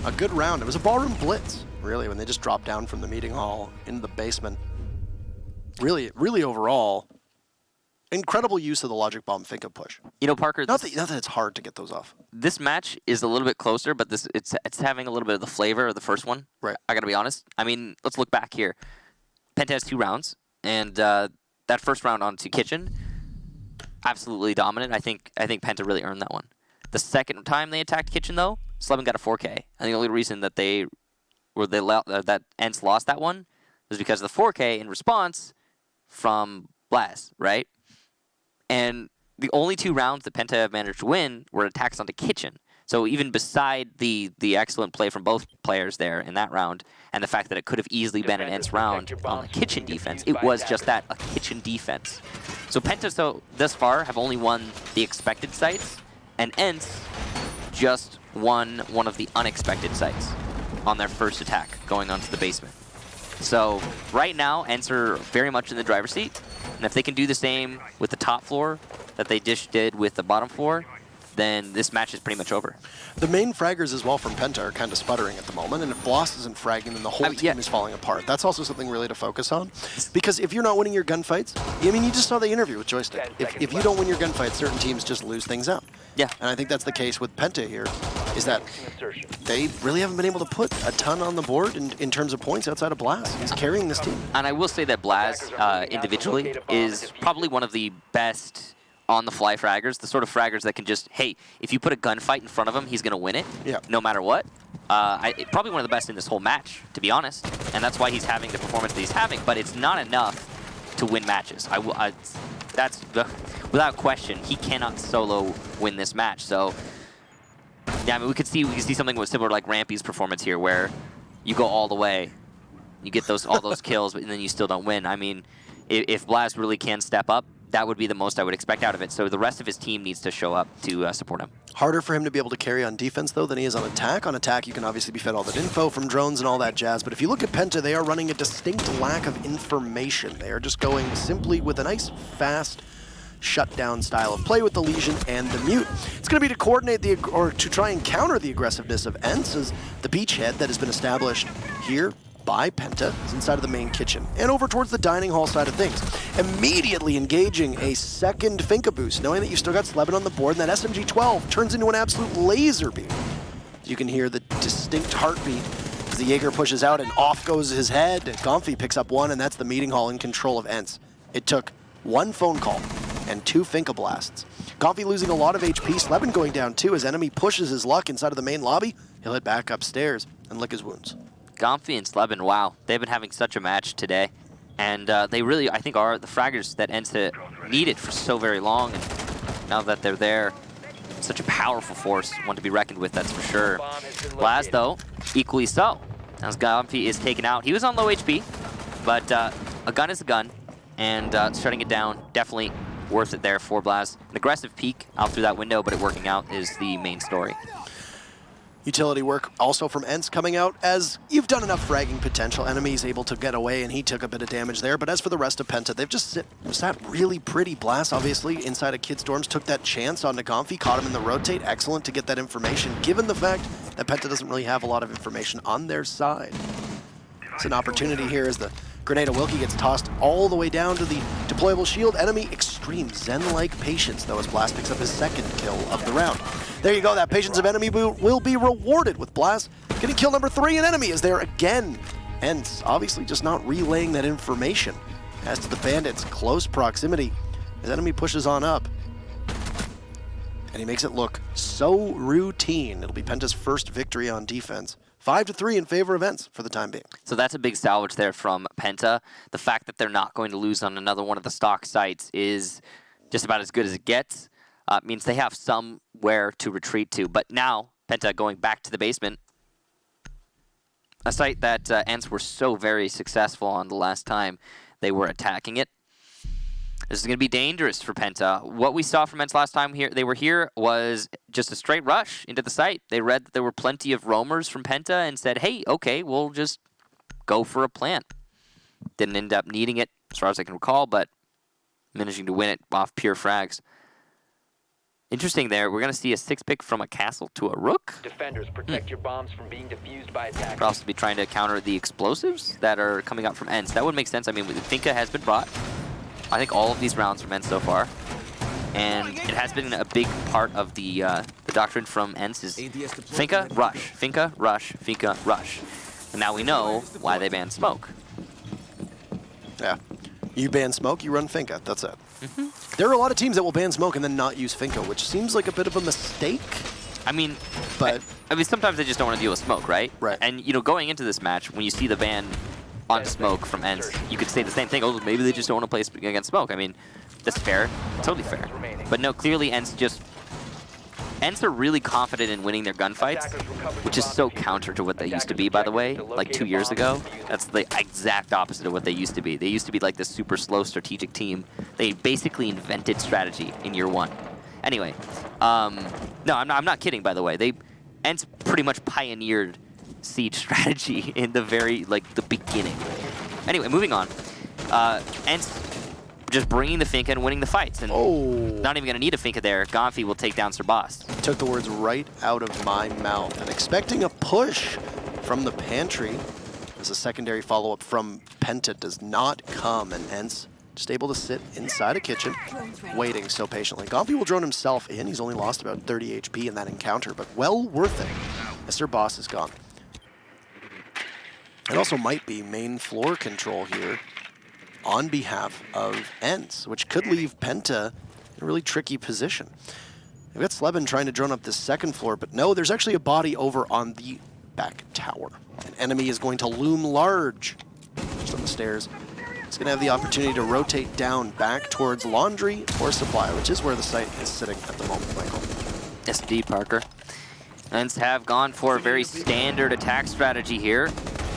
A good round. It was a ballroom blitz, really, when they just dropped down from the meeting hall into the basement. Really overall, incredible use of the logic bomb Finka push. You know, Parker, Not that it's hard to get those off. this match is a little bit closer, but it's having a little bit of the flavor of the first one. Right. I gotta be honest. I mean, let's look back here. Penta has 2 rounds, and that first round onto Kitchen, absolutely dominant. I think Penta really earned that one. The second time they attacked Kitchen, though, Sleben got a 4K, and the only reason that that ENCE lost that one was because of the 4K in response from Blaz, right? And the only 2 rounds that Penta have managed to win were attacks onto Kitchen. So even beside the excellent play from both players there in that round, and the fact that it could have easily been an ENCE round on the Kitchen defense, it was just that, a Kitchen defense. So Penta, thus far, have only won the expected sites, and ENCE just won one of the unexpected sites on their first attack going onto the basement. So right now, ENCE are very much in the driver's seat. And if they can do the same with the top floor that they just did with the bottom floor, then this match is pretty much over. The main fraggers as well from Penta are kind of sputtering at the moment, and if Bloss isn't fragging, then the whole team is falling apart. That's also something really to focus on, because if you're not winning your gunfights, I mean, you just saw the interview with Joystick. If you don't win your gunfights, certain teams just lose things out. Yeah. And I think that's the case with Penta here, is that they really haven't been able to put a ton on the board in terms of points outside of Blaz. He's carrying this team. And I will say that Blaz, individually, is probably one of the best on-the-fly fraggers, the sort of fraggers that can just, hey, if you put a gunfight in front of him, he's going to win it, no matter what. Probably one of the best in this whole match, to be honest, and that's why he's having the performance that he's having, but it's not enough to win matches. That's without question, he cannot solo win this match, so yeah, I mean, we could see something similar like Rampy's performance here, where you go all the way, you get all those kills, but then you still don't win. I mean, if Blaz really can step up, that would be the most I would expect out of it. So the rest of his team needs to show up to support him. Harder for him to be able to carry on defense, though, than he is on attack. On attack, you can obviously be fed all that info from drones and all that jazz. But if you look at Penta, they are running a distinct lack of information. They are just going simply with a nice, fast, shutdown style of play with the Legion and the Mute. It's going to be to coordinate to try and counter the aggressiveness of ENCE, as the beachhead that has been established here by Penta is inside of the main kitchen and over towards the dining hall side of things. Immediately engaging a second Finka boost, knowing that you still got Sleben on the board, and that SMG-12 turns into an absolute laser beam. You can hear the distinct heartbeat as the Jaeger pushes out and off goes his head. Gomfi picks up one, and that's the meeting hall in control of ENCE. It took 1 phone call, and 2 Finka blasts. Comfy losing a lot of HP, Sleben going down too as enemy pushes his luck inside of the main lobby. He'll head back upstairs and lick his wounds. Comfy and Sleben, wow, they've been having such a match today. And they really, I think, are the fraggers that ENCE needed for so very long. And now that they're there, such a powerful force, one to be reckoned with, that's for sure. Blaz, though, equally so. As Comfy is taken out. He was on low HP, but a gun is a gun. And shutting it down, definitely worth it there for Blaz. An aggressive peek out through that window, but it working out is the main story. Utility work also from ENCE coming out as you've done enough fragging potential. Enemies able to get away, and he took a bit of damage there. But as for the rest of Penta, they've just sat really pretty. Blast, obviously, inside of Kid Storms, took that chance on Comfy, caught him in the rotate. Excellent to get that information, given the fact that Penta doesn't really have a lot of information on their side. It's an opportunity here as the Grenade of Wilkie gets tossed all the way down to the deployable shield. Enemy extreme Zen-like patience, though, as Blast picks up his 2nd kill of the round. There you go, that patience of enemy will be rewarded with Blast getting kill number 3, and enemy is there again. ENCE obviously just not relaying that information as to the bandits' close proximity as enemy pushes on up. And he makes it look so routine. It'll be Penta's first victory on defense. 5-3 in favor of ENCE for the time being. So that's a big salvage there from Penta. The fact that they're not going to lose on another one of the stock sites is just about as good as it gets. Means they have somewhere to retreat to. But now, Penta going back to the basement, a site that ENCE were so very successful on the last time they were attacking it. This is going to be dangerous for Penta. What we saw from ENCE last time they were here was just a straight rush into the site. They read that there were plenty of roamers from Penta and said, hey, okay, we'll just go for a plant. Didn't end up needing it, as far as I can recall, but managing to win it off pure frags. Interesting there. We're going to see a 6-pick from a castle to a rook. Defenders, protect your bombs from being defused by attackers. We'll also be trying to counter the explosives that are coming out from ENCE. That would make sense. I mean, Finka has been brought. I think all of these rounds from ENCE so far. And it has been a big part of the doctrine from ENCE is Finka, rush, Finka, rush, Finka, rush. And now we know why they banned smoke. Yeah. You ban smoke, you run Finka. That's it. There are a lot of teams that will ban smoke and then not use Finka, which seems like a bit of a mistake. I mean, but I mean, sometimes they just don't want to deal with smoke, right? Right. And, you know, going into this match, when you see the ban on smoke from ENCE, you could say the same thing. Oh, maybe they just don't want to play against smoke. I mean, that's fair. Totally fair. But no, clearly ENCE are really confident in winning their gunfights, which is so counter to what they used to be, by the way. Like 2 years ago, that's the exact opposite of what they used to be. They used to be like this super slow strategic team. They basically invented strategy in year 1. Anyway, no, I'm not kidding, by the way. ENCE pretty much pioneered siege strategy in the the beginning. Anyway, moving on. ENCE just bringing the Finka and winning the fights. And not even going to need a Finka there. Gonfi will take down Sir Boss. Took the words right out of my mouth. And expecting a push from the pantry as a secondary follow-up from Penta does not come. And ENCE just able to sit inside a kitchen, waiting so patiently. Gonfi will drone himself in. He's only lost about 30 HP in that encounter, but well worth it as Sir Boss is gone. It also might be main floor control here on behalf of ENCE, which could leave Penta in a really tricky position. They've got Sleben trying to drone up this 2nd floor, but no, there's actually a body over on the back tower. An enemy is going to loom large just on the stairs. It's going to have the opportunity to rotate down back towards laundry or supply, which is where the site is sitting at the moment, Michael. SD Parker. ENCE have gone for a very standard attack strategy here.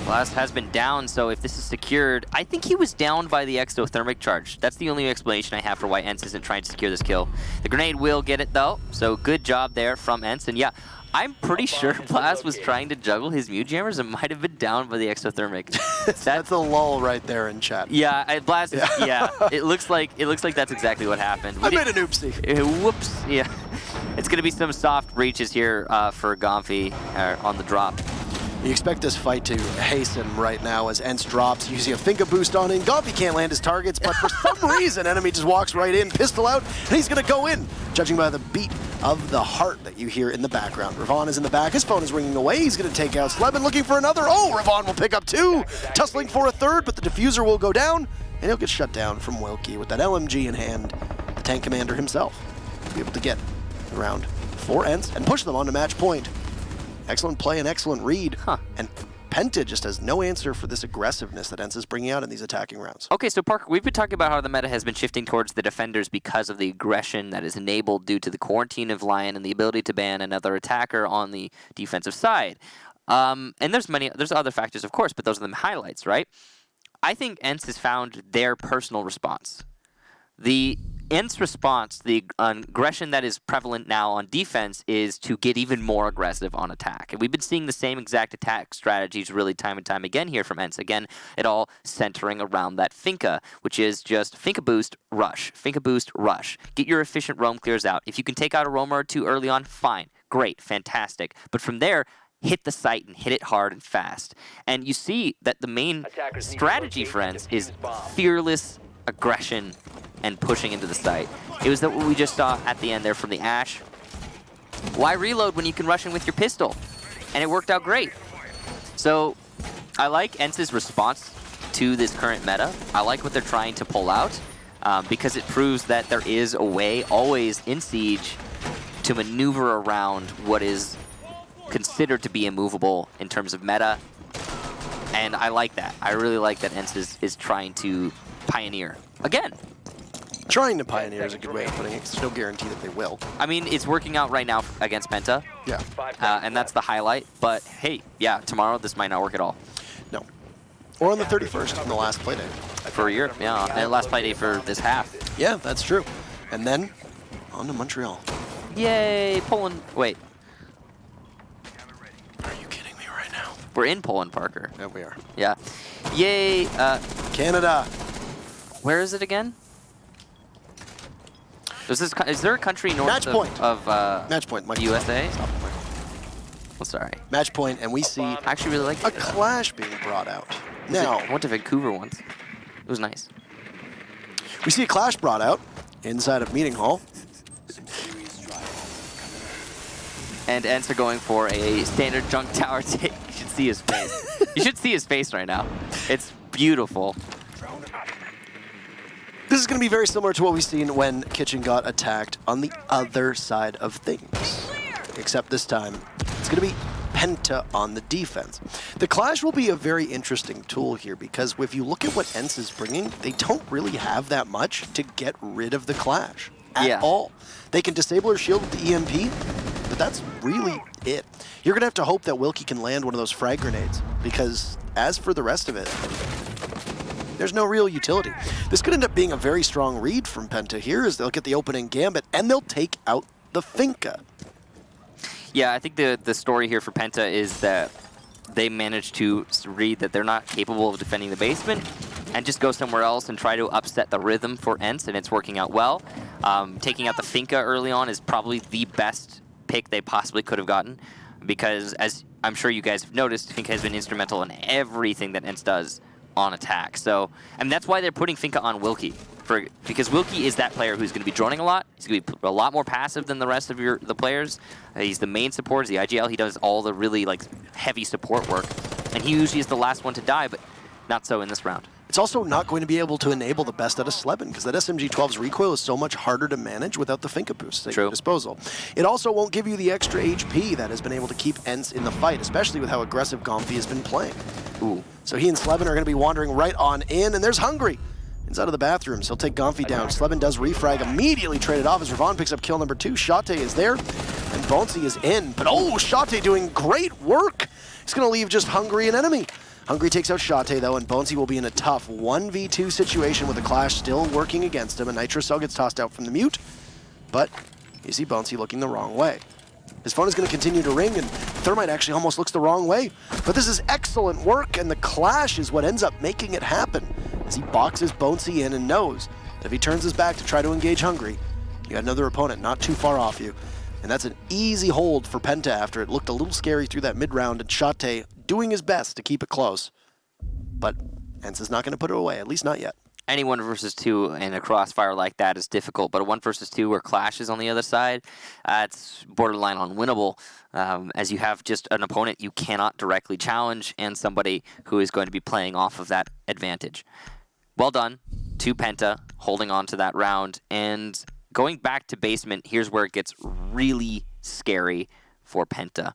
Blast has been down, so if this is secured, I think he was down by the exothermic charge. That's the only explanation I have for why ENCE isn't trying to secure this kill. The grenade will get it though, so good job there from ENCE. And yeah, I'm pretty sure Blast was trying to juggle his mute jammers and might have been down by the exothermic. That's a lull right there in chat. Yeah, Blast. Yeah, it looks like that's exactly what happened. I made an oopsie. Whoops. Yeah, it's gonna be some soft breaches here for Gonfi on the drop. You expect this fight to hasten right now as ENCE drops, using a Finka boost on in. Gonfi can't land his targets, but for some reason, enemy just walks right in, pistol out, and he's going to go in, judging by the beat of the heart that you hear in the background. Ravon is in the back. His phone is ringing away. He's going to take out Sleben, looking for another. Oh, Ravon will pick up 2, tussling for a 3rd, but the diffuser will go down, and he'll get shut down from Wilkie with that LMG in hand. The tank commander himself will be able to get around 4 ENCE and push them onto match point. Excellent play and excellent read. And Penta just has no answer for this aggressiveness that ENCE is bringing out in these attacking rounds. Okay, so Parker, we've been talking about how the meta has been shifting towards the defenders because of the aggression that is enabled due to the quarantine of Lion and the ability to ban another attacker on the defensive side. And there's other factors, of course, but those are the highlights, right? I think ENCE has found their personal response. The ENCE response, the aggression that is prevalent now on defense, is to get even more aggressive on attack. And we've been seeing the same exact attack strategies really time and time again here from ENCE. Again, it all centering around that Finka, which is just Finka boost, rush. Finka boost, rush. Get your efficient roam clears out. If you can take out a roamer or two early on, fine. Great. Fantastic. But from there, hit the site and hit it hard and fast. And you see that the main strategy for ENCE is fearless aggression and pushing into the site. It was what we just saw at the end there from the Ash. Why reload when you can rush in with your pistol? And it worked out great. So I like ENCE's response to this current meta. I like what they're trying to pull out because it proves that there is a way always in Siege to maneuver around what is considered to be immovable in terms of meta. And I like that. I really like that ENCE is trying to pioneer. Again. Trying to pioneer is a good way of putting it. There's no guarantee that they will. I mean, it's working out right now against Penta. Yeah. And that's the highlight. But hey, yeah, tomorrow this might not work at all. No. Or on the 31st, on the last play day. For Europe, yeah. And last play day for this half. Yeah, that's true. And then, on to Montreal. Yay, Poland. Wait. Are you kidding me right now? We're in Poland, Parker. Yeah, we are. Yeah. Yay. Canada. Where is it again? Is there a country north of Match point. the USA? Oh, sorry. Match point, and we see I actually really like a clash being brought out. Now, I went to Vancouver once. It was nice. we see a clash brought out inside of Meeting Hall. And ENCE are going for a standard junk tower take. You should see his face. You should see his face right now. It's beautiful. This is going to be very similar to what we've seen when Kitchen got attacked on the other side of things. Except this time, it's going to be Penta on the defense. The Clash will be a very interesting tool here because if you look at what ENCE is bringing, they don't really have that much to get rid of the Clash at all. They can disable her shield with the EMP, but that's really it. You're going to have to hope that Wilkie can land one of those frag grenades because as for the rest of it, there's no real utility. This could end up being a very strong read from Penta here as they'll get the opening gambit and they'll take out the Finka. Yeah, I think the story here for Penta is that they managed to read that they're not capable of defending the basement and just go somewhere else and try to upset the rhythm for ENCE, and it's working out well. Taking out the Finka early on is probably the best pick they possibly could have gotten because, as I'm sure you guys have noticed, Finka has been instrumental in everything that ENCE does on attack. So, and that's why they're putting Finka on Wilkie, because Wilkie is that player who's going to be droning a lot. He's going to be a lot more passive than the rest of the players. He's the main support, he's the IGL. He does all the really heavy support work, and he usually is the last one to die, but not so in this round. It's also not going to be able to enable the best out of Sleben because that SMG-12's recoil is so much harder to manage without the Finka boost at your disposal. It also won't give you the extra HP that has been able to keep ENCE in the fight, especially with how aggressive Gomfi has been playing. Ooh. So he and Sleben are going to be wandering right on in, and there's Hungry inside of the bathrooms. He'll take Gomfi down. Sleben does refrag, immediately traded off as Ravon picks up kill number 2. Shate is there, and Bonsi is in. But oh, Shate doing great work. He's going to leave just Hungry an enemy. Hungry takes out Shate, though, and Bonsi will be in a tough 1v2 situation with the Clash still working against him. A Nitro Cell gets tossed out from the mute, but you see Bonsi looking the wrong way. His phone is going to continue to ring, and Thermite actually almost looks the wrong way. But this is excellent work, and the Clash is what ends up making it happen as he boxes Bonsi in and knows that if he turns his back to try to engage Hungry, you got another opponent not too far off you. And that's an easy hold for Penta after it looked a little scary through that mid-round, and Shate doing his best to keep it close. But ENCE is not going to put it away, at least not yet. Any 1 versus 2 in a crossfire like that is difficult, but a 1 versus 2 where Clash is on the other side, it's borderline unwinnable, as you have just an opponent you cannot directly challenge and somebody who is going to be playing off of that advantage. well done to Penta, holding on to that round. And going back to basement, here's where it gets really scary for Penta.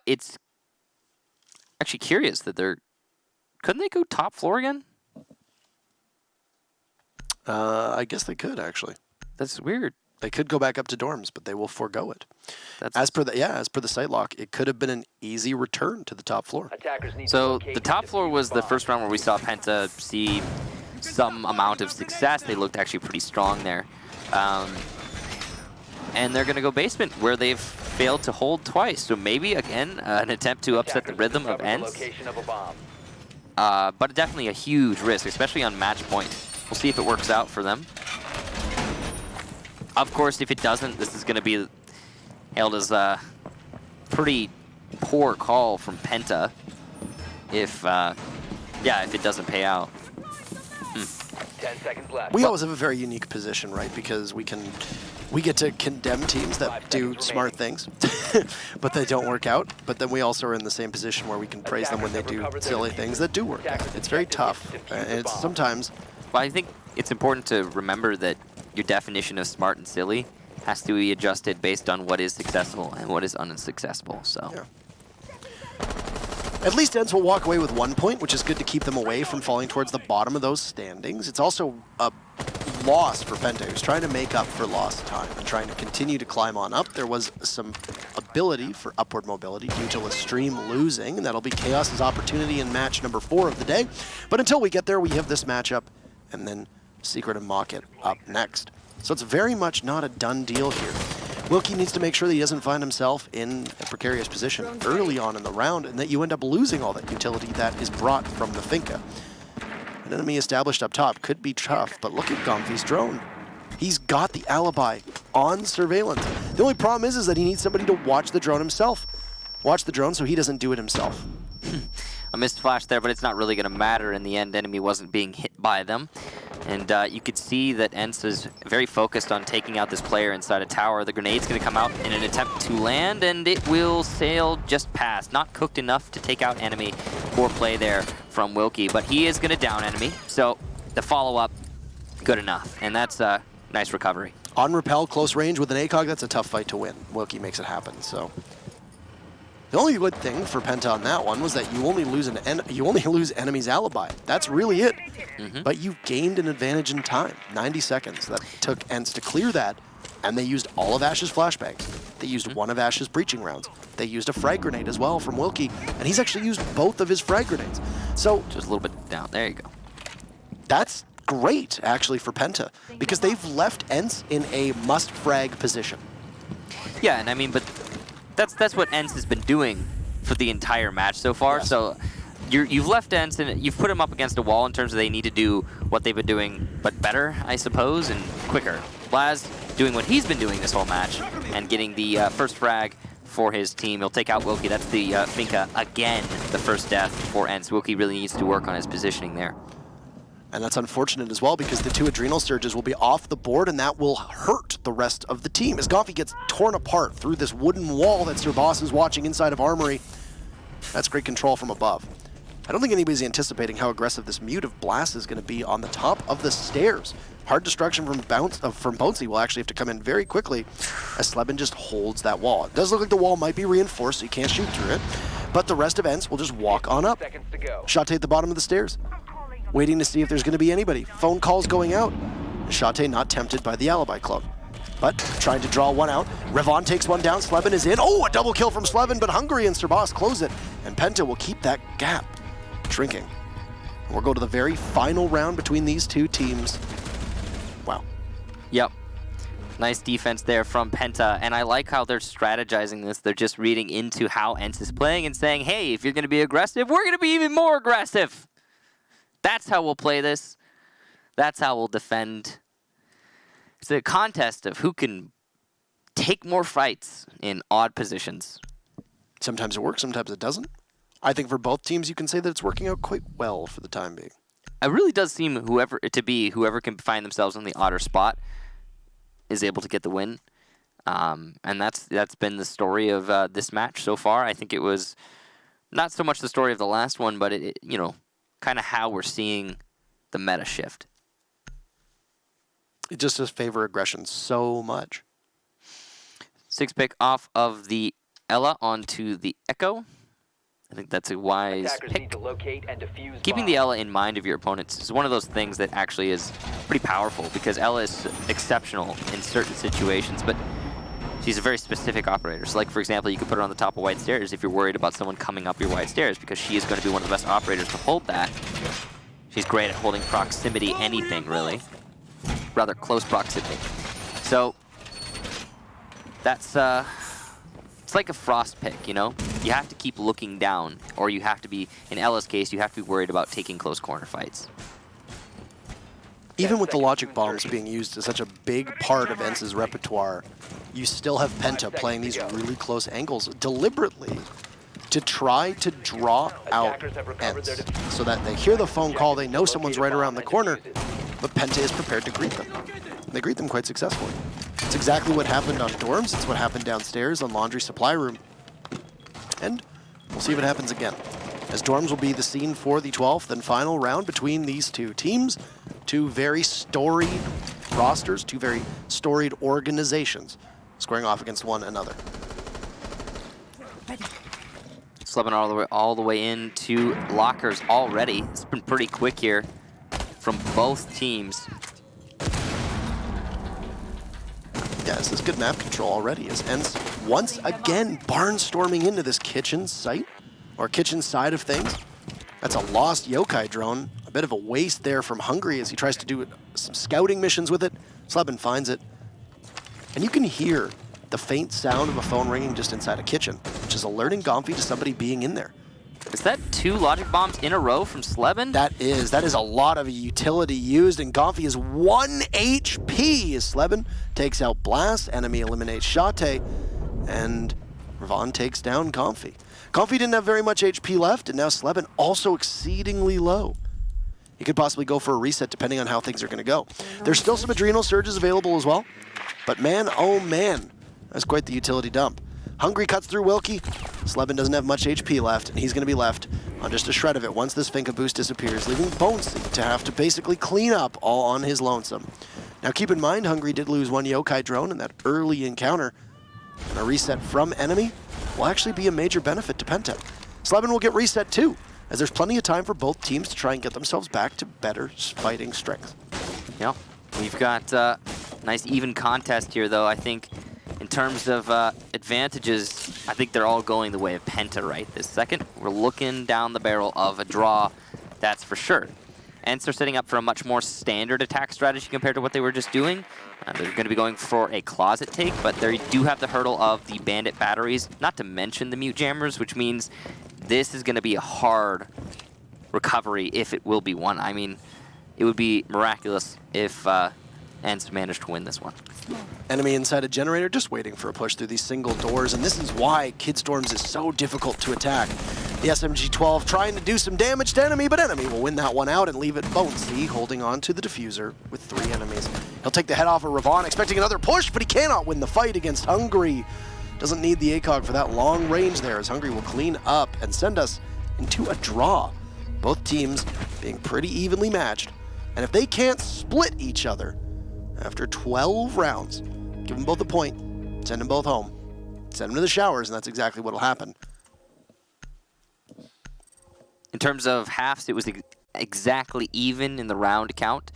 It's actually curious that couldn't they go top floor again? I guess they could, actually. That's weird. They could go back up to dorms, but they will forego it. That's as per the site lock, it could have been an easy return to the top floor. So the top floor was the first round where we saw Penta see some amount of success. They looked actually pretty strong there. And they're going to go basement, where they've failed to hold twice. So maybe, again, an attempt to upset the rhythm of ENCE. But definitely a huge risk, especially on match point. We'll see if it works out for them. Of course, if it doesn't, this is going to be hailed as a pretty poor call from Penta. If it doesn't pay out. 10 seconds left. We always have a very unique position, right? Because we get to condemn teams that do smart things, but they don't work out. But then we also are in the same position where we can praise them when they do silly things that do work out. It's very tough. And it's sometimes... Well, I think it's important to remember that your definition of smart and silly has to be adjusted based on what is successful and what is unsuccessful. So. Yeah. At least ENCE will walk away with 1 point, which is good to keep them away from falling towards the bottom of those standings. It's also a loss for Penta, who's trying to make up for lost time and trying to continue to climb on up. There was some ability for upward mobility due to Lestream losing, and that'll be Chaos's opportunity in match number 4 of the day. But until we get there, we have this matchup, and then Secret and Mocket up next. So it's very much not a done deal here. Wilkie needs to make sure that he doesn't find himself in a precarious position early on in the round and that you end up losing all that utility that is brought from the Finca. An enemy established up top could be tough, but look at Gomfi's drone. He's got the alibi on surveillance. The only problem is that he needs somebody to watch the drone himself. Watch the drone so he doesn't do it himself. A missed flash there, but it's not really going to matter in the end. Enemy wasn't being hit by them. And you could see that ENCE is very focused on taking out this player inside a tower. The grenade's going to come out in an attempt to land, and it will sail just past. Not cooked enough to take out enemy. Poor play there from Wilkie, but he is going to down enemy. So the follow-up, good enough. And that's a nice recovery. On rappel, close range with an ACOG, that's a tough fight to win. Wilkie makes it happen, so... The only good thing for Penta on that one was that you only lose enemy's alibi. That's really it. But you gained an advantage in time. 90 seconds. That took ENCE to clear that, and they used all of Ash's flashbangs. They used one of Ash's breaching rounds. They used a frag grenade as well from Wilkie, and he's actually used both of his frag grenades. So just a little bit down. There you go. That's great, actually, for Penta, because they've left ENCE in a must-frag position. Yeah, and I mean, but that's what ENCE has been doing for the entire match so far. Yes. So you've left ENCE and you've put them up against a wall in terms of they need to do what they've been doing, but better, I suppose, and quicker. Blaz doing what he's been doing this whole match and getting the first frag for his team. He'll take out Wilkie. That's the Finca again, the first death for ENCE. Wilkie really needs to work on his positioning there. And that's unfortunate as well because the 2 adrenal surges will be off the board and that will hurt the rest of the team as Gomfi gets torn apart through this wooden wall that Sir Boss is watching inside of Armory. That's great control from above. I don't think anybody's anticipating how aggressive this mute of Blast is going to be on the top of the stairs. Hard destruction from Bouncy will actually have to come in very quickly as Sleben just holds that wall. It does look like the wall might be reinforced so you can't shoot through it, but the rest of ENCE will just walk on up. Shate at the bottom of the stairs, waiting to see if there's going to be anybody. Phone calls going out. Shate not tempted by the alibi club, but trying to draw one out. Revon takes one down. Sleben is in. Oh, a double kill from Sleben, but Hungary and Sir Boss close it, and Penta will keep that gap shrinking. We'll go to the very final round between these two teams. Wow. Yep. Nice defense there from Penta, and I like how they're strategizing this. They're just reading into how ENCE is playing and saying, hey, if you're going to be aggressive, we're going to be even more aggressive. That's how we'll play this. That's how we'll defend. It's a contest of who can take more fights in odd positions. Sometimes it works, sometimes it doesn't. I think for both teams, you can say that it's working out quite well for the time being. It really does seem whoever can find themselves in the odder spot is able to get the win. And that's been the story of this match so far. I think it was not so much the story of the last one, but it kind of how we're seeing the meta shift. It just does favor aggression so much. 6 pick off of the Ella onto the Echo. I think that's a wise Attackers need pick. to locate and defuse Keeping bombs. the Ella in mind of your opponents is one of those things that actually is pretty powerful because Ella is exceptional in certain situations, but she's a very specific operator. So like, for example, you could put her on the top of wide stairs if you're worried about someone coming up your wide stairs because she is going to be one of the best operators to hold that. She's great at holding proximity, anything really. Rather close proximity. So that's it's like a frost pick, you know? You have to keep looking down, or you have to be, in Ella's case, you have to be worried about taking close corner fights. Even with the logic bombs being used as such a big part of ENCE's repertoire, you still have Penta playing these really close angles deliberately to try to draw out ENCE so that they hear the phone call, they know someone's right around the corner, but Penta is prepared to greet them. And they greet them quite successfully. It's exactly what happened on dorms. It's what happened downstairs on laundry supply room. And we'll see what happens again, as dorms will be the scene for the 12th and final round between these two teams. Two very storied rosters, two very storied organizations squaring off against one another. Slepping all the way into lockers already. It's been pretty quick here from both teams. Yeah, this is good map control already, as ENCE once again barnstorming into this kitchen site, or kitchen side of things. That's a lost yokai drone. A bit of a waste there from Hungry as he tries to do some scouting missions with it. Sleben finds it. And you can hear the faint sound of a phone ringing just inside a kitchen, which is alerting Gomfi to somebody being in there. Is that 2 logic bombs in a row from Sleben? That is a lot of utility used, and Gomfi is 1 HP as Sleben takes out Blast, enemy eliminates Shate, and Ravon takes down Gomfi. Gomfi didn't have very much HP left, and now Sleben also exceedingly low. He could possibly go for a reset depending on how things are going to go. There's still some adrenal surges available as well, but man, oh man, that's quite the utility dump. Hungry cuts through Wilkie. Sleben doesn't have much HP left, and he's going to be left on just a shred of it once this Finka boost disappears, leaving Bonesy to have to basically clean up all on his lonesome. Now keep in mind, Hungry did lose 1 yokai drone in that early encounter, and a reset from enemy will actually be a major benefit to Penta. Sleben will get reset too, as there's plenty of time for both teams to try and get themselves back to better fighting strength. Yep. We've got a nice even contest here, though. I think in terms of advantages, I think they're all going the way of Penta right this second. We're looking down the barrel of a draw, that's for sure. ENCE are setting up for a much more standard attack strategy compared to what they were just doing. They're going to be going for a closet take, but they do have the hurdle of the bandit batteries, not to mention the mute jammers, which means this is going to be a hard recovery if it will be one. I mean, it would be miraculous if ENCE managed to win this one. Enemy inside a generator, just waiting for a push through these single doors, and this is why Kid Storms is so difficult to attack. The SMG-12 trying to do some damage to enemy, but enemy will win that one out and leave it Bonesy holding on to the diffuser with 3 enemies. He'll take the head off of Ravon, expecting another push, but he cannot win the fight against Hungry. Doesn't need the ACOG for that long range there, as Hungry will clean up and send us into a draw. Both teams being pretty evenly matched, and if they can't split each other after 12 rounds, give them both a point, send them both home, send them to the showers, and that's exactly what will happen. In terms of halves, it was exactly even in the round count.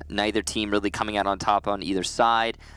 Neither team really coming out on top on either side.